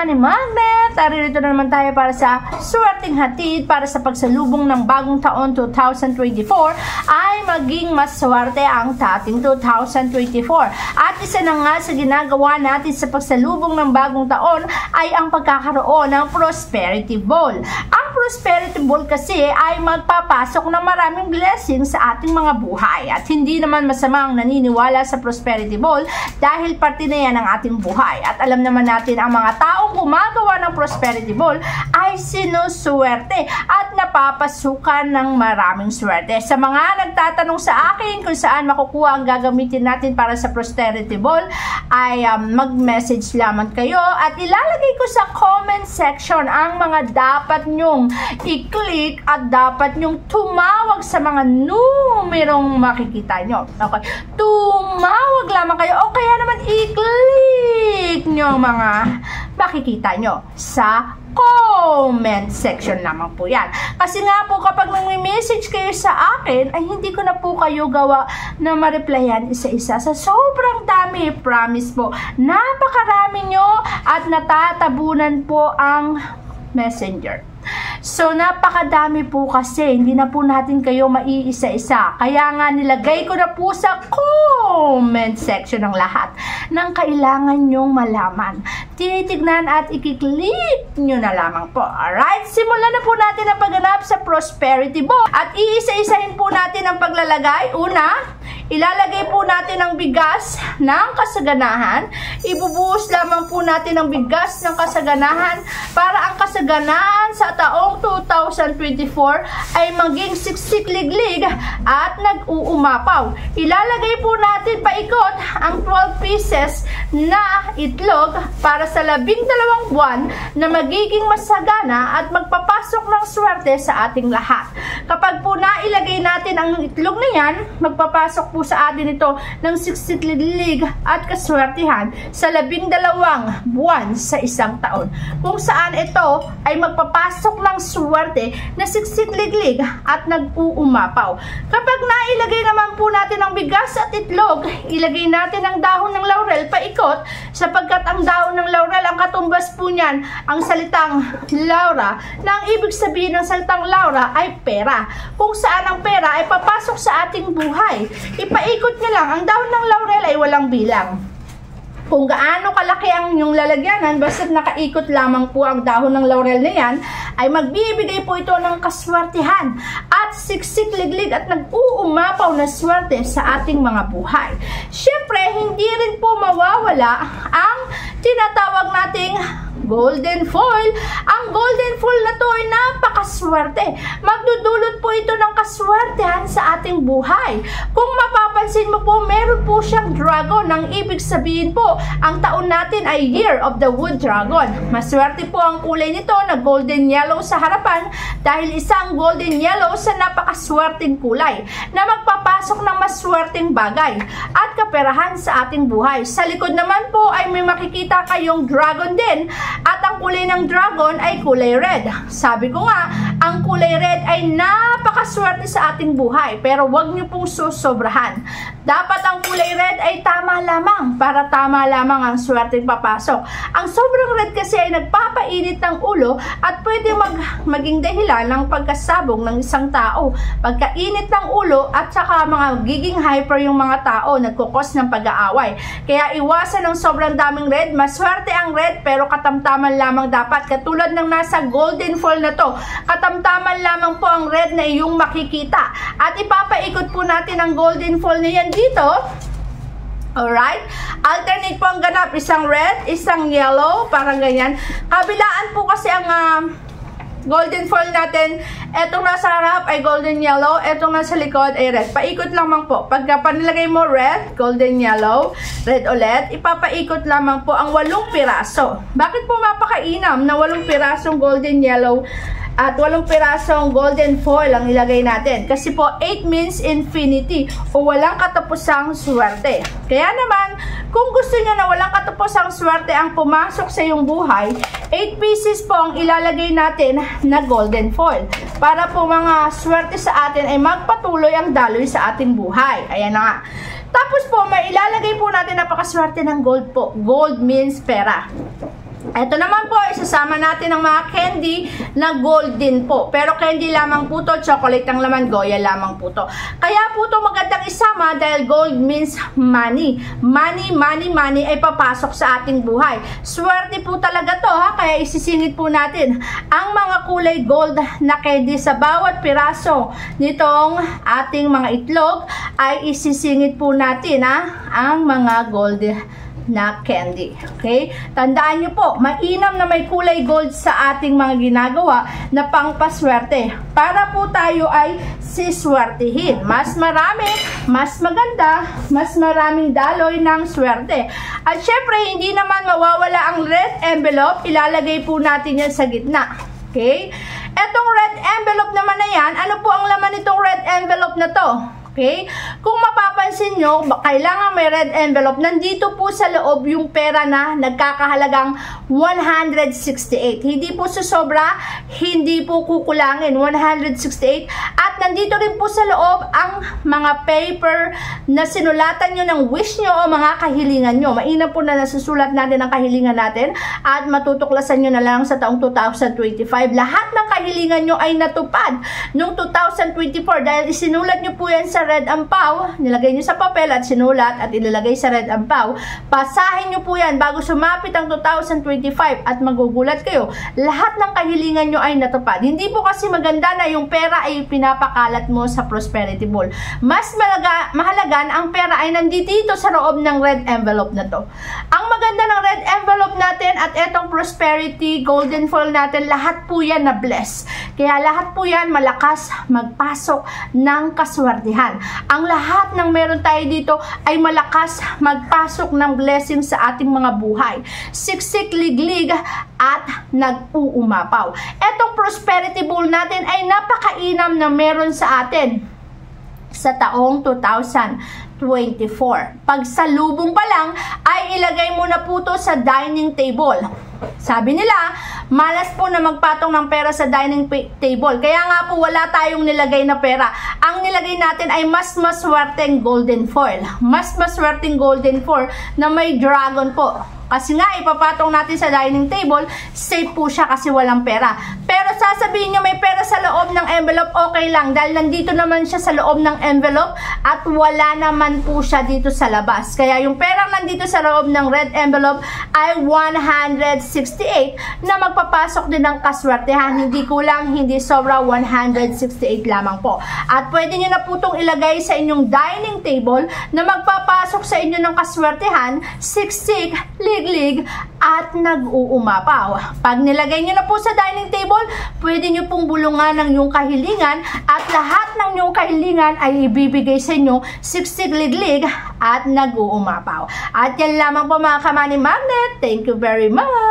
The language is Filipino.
Money Magnet. Taririto na naman tayo para sa swerteng hatid para sa pagsalubong ng bagong taon 2024 ay maging maswerte ang dating 2024. At isa na nga sa ginagawa natin sa pagsalubong ng bagong taon ay ang pagkakaroon ng Prosperity Ball. Ang Prosperity Ball kasi ay magpapasok ng maraming blessings sa ating mga buhay. At hindi naman masamang naniniwala sa Prosperity Ball dahil parte na yan ng ating buhay. At alam naman natin ang mga taong gumagawa ng Prosperity Ball ay sinuswerte at napapasukan ng maraming swerte. Sa mga nagtatanong sa akin kung saan makukuha ang gagamitin natin para sa Prosperity Ball ay mag-message lamang kayo at ilalagay ko sa comment section ang mga dapat nyong i-click at dapat nyong tumawag sa mga numerong makikita nyo. Okay. Tumawag lamang kayo o kaya naman i-click nyo mga makikita nyo sa comment section naman po yan. Kasi nga po kapag nag-message kayo sa akin ay hindi ko na po kayo gawa na ma-replyan isa-isa sa sobrang dami. Promise po, napakarami nyo at natatabunan po ang messenger. So, napakadami po kasi, hindi na po natin kayo maiisa-isa. Kaya nga, nilagay ko na po sa comment section ng lahat ng kailangan nyong malaman. Tinitignan at ikiklik nyo na lamang po. Alright, simulan na po natin ang pagganap sa Prosperity Ball. At iisa-isahin po natin ang paglalagay. Una, ilalagay po natin ang bigas ng kasaganahan. Ibubuhos lamang po natin ang bigas ng kasaganahan para ang kasaganahan sa taong 2024 ay maging siksik-liglig at nag-uumapaw. Ilalagay po natin paikot ang 12 pieces na itlog para sa 12 buwan na magiging masagana at magpapasok ng swerte sa ating lahat. Kapag po nailagay natin ang itlog na yan, magpapasok po sa atin ito ng siksik-liglig at kaswertihan sa 12 buwan sa isang taon. Kung saan ito ay magpapasok ng swerte na siksik-liglig at nag-uumapaw. Kapag nailagay naman po natin ang bigas at itlog, ilagay natin ang dahon ng laurel paikot sapagkat ang dahon ng laurel, ang katumbas po niyan, ang salitang Laura, na ang ibig sabihin ng salitang Laura ay pera. Kung saan ang pera ay papasok sa ating buhay. Ipaikot nyo lang, ang dahon ng laurel ay walang bilang. Kung gaano kalaki ang inyong lalagyanan, basta't nakaikot lamang po ang dahon ng laurel na yan, ay magbibigay po ito ng kaswertihan at siksik-liglig at nag-uumapaw na swerte sa ating mga buhay. Siyempre, hindi rin po mawawala ang tinatawag nating golden foil. Ang golden foil na to ay napakaswerte. Magdudulot po ito ng kaswertehan sa ating buhay. Kung mapapansin mo po, meron po siyang dragon. Ang ibig sabihin po, ang taon natin ay Year of the Wood Dragon. Maswerte po ang kulay nito na golden yellow sa harapan dahil isang golden yellow sa napakaswerteng kulay na magpapasok ng maswerteng bagay at kaperahan sa ating buhay. Sa likod naman po ay may makikita kayong dragon din. At ang kulay ng dragon ay kulay red. Sabi ko nga, ang kulay red ay napakaswerte sa ating buhay. Pero huwag niyo pong susobrahan. Dapat ang kulay red ay tama lamang para tama lamang ang swerteng papasok. Ang sobrang red kasi ay nagpapainit ng ulo at pwede maging dahilan ng pagkasabog ng isang tao. Pagkainit ng ulo at saka mga giging hyper yung mga tao, nagkukos ng pag-aaway. Kaya iwasan ng sobrang daming red. Maswerte ang red pero katamtaman lamang dapat. Katulad ng nasa golden foil na to, katamtaman lamang po ang red na iyong makikita. At ipapaikot po natin ang golden foil na yan dito. Alright? Alternate po ang ganap. Isang red, isang yellow. Parang ganyan. Kabilaan po kasi ang golden foil natin. Etong nasa harap ay golden yellow. Etong nasa likod ay red. Paikot lamang po. Pagka panilagay mo red, golden yellow, red ulit, ipapaikot lamang po ang 8 piraso. Bakit po mapakainam na 8 pirasong golden yellow at 8 pirasong golden foil ang ilagay natin? Kasi po 8 means infinity o walang katapusang swerte. Kaya naman, kung gusto niyo na walang katapusang swerte ang pumasok sa iyong buhay, 8 pieces po ang ilalagay natin na golden foil. Para po mga swerte sa atin ay magpatuloy ang daloy sa ating buhay. Ayan na nga. Tapos po, may ilalagay po natin napakaswerte ng gold po. Gold means pera. Ito naman po, isasama natin ang mga candy na gold din po. Pero candy lamang po to, chocolate ang laman, Goya lamang po to. Kaya po to magandang isama dahil gold means money. Money, money, money ay papasok sa ating buhay. Swerte po talaga to ha, kaya isisingit po natin ang mga kulay gold na candy sa bawat piraso nitong ating mga itlog ay isisingit po natin ha, ang mga gold na candy. Okay? Tandaan nyo po, mainam na may kulay gold sa ating mga ginagawa na pangpaswerte. Para po tayo ay siswertihin. Mas marami, mas maganda, mas maraming daloy ng swerte. At syempre, hindi naman mawawala ang red envelope. Ilalagay po natin yan sa gitna. Okay? Etong red envelope naman na yan, ano po ang laman nitong red envelope na to? Okay? Kung mapapansin nyo, kailangan may red envelope. Nandito po sa loob yung pera na nagkakahalagang 168. Hindi po susobra, hindi po kukulangin. 168. At nandito rin po sa loob ang mga paper na sinulatan nyo ng wish nyo o mga kahilingan nyo. Mainam po na nasusulat natin ang kahilingan natin at matutuklasan nyo na lang sa taong 2025. Lahat ng kahilingan nyo ay natupad noong 2024 dahil isinulat nyo po yan sa red ampaw, nilagay nyo sa papel at sinulat at ilalagay sa red ampaw. Basahin nyo po yan bago sumapit ang 2025 at magugulat kayo. Lahat ng kahilingan nyo ay natupad. Hindi po kasi maganda na yung pera ay pinapakalat mo sa prosperity ball. Mas mahalaga ang pera ay nandito sa loob ng red envelope na to. Ang maganda ng red envelope natin at etong prosperity golden foil natin, lahat po yan na bless. Kaya lahat po yan malakas magpasok ng kaswertihan. Ang lahat ng meron tayo dito ay malakas magpasok ng blessing sa ating mga buhay. Siksik, liglig at nag-uumapaw. Etong prosperity bowl natin ay napakainam na meron sa atin sa taong 2024. Pagsalubong pa lang ay ilagay mo na po to sa dining table. Sabi nila, malas po na magpatong ng pera sa dining table. Kaya nga po wala tayong nilagay na pera. Ang nilagay natin ay mas maswerteng golden foil. Mas maswerteng golden foil na may dragon po. Kasi nga, ipapatong natin sa dining table, safe po siya kasi walang pera. Pero sasabihin nyo may pera sa loob ng envelope, okay lang. Dahil nandito naman siya sa loob ng envelope at wala naman po siya dito sa labas. Kaya yung perang nandito sa loob ng red envelope ay 168 na magpapasok din ng kaswertehan. Hindi kulang, hindi sobra, 168 lamang po. At pwede nyo na po itong ilagay sa inyong dining table na magpapasok sa inyo ng kaswertehan, siksik, liglig at nag-uumapaw. Pag nilagay nyo na po sa dining table, pwede nyo pong bulungan ng yung kahilingan at lahat ng yung kahilingan ay ibibigay sa inyo, siksik, liglig at nag-uumapaw. At yan lamang po mga ka-money magnet. Thank you very much!